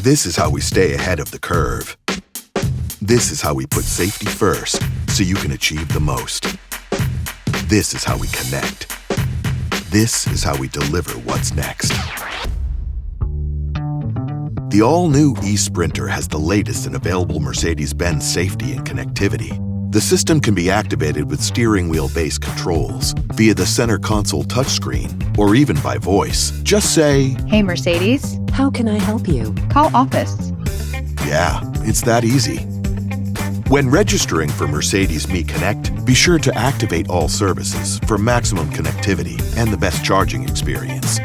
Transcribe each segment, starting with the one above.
This is how we stay ahead of the curve. This is how we put safety first so you can achieve the most. This is how we connect. This is how we deliver what's next. The all-new eSprinter has the latest in available Mercedes-Benz safety and connectivity. The system can be activated with steering wheel-based controls, via the center console touchscreen, or even by voice. Just say, "Hey Mercedes, How can I help you? call office." yeah, it's that easy. When registering for Mercedes Me Connect, be sure to activate all services for maximum connectivity and the best charging experience.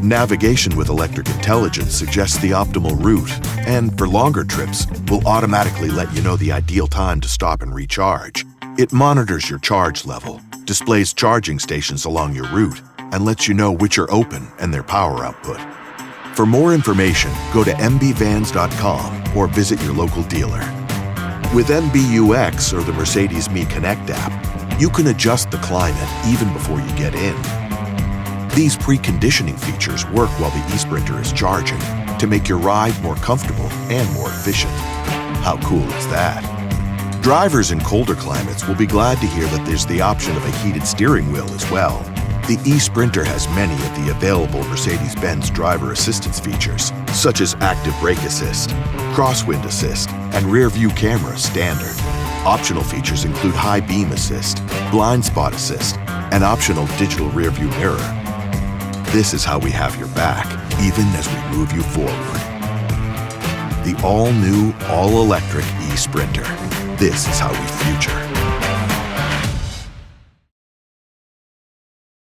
Navigation with electric intelligence suggests the optimal route, and for longer trips, will automatically let you know the ideal time to stop and recharge. It monitors your charge level, displays charging stations along your route, and lets you know which are open and their power output. For more information, go to mbvans.com or visit your local dealer. With MBUX or the Mercedes Me Connect app, you can adjust the climate even before you get in. These preconditioning features work while the eSprinter is charging to make your ride more comfortable and more efficient. How cool is that? Drivers in colder climates will be glad to hear that there's the option of a heated steering wheel as well. The eSprinter has many of the available Mercedes-Benz driver assistance features, such as active brake assist, crosswind assist, and rear view camera standard. Optional features include high beam assist, blind spot assist, and optional digital rear view mirror. This is how we have your back, even as we move you forward. The all-new, all-electric eSprinter. This is how we future.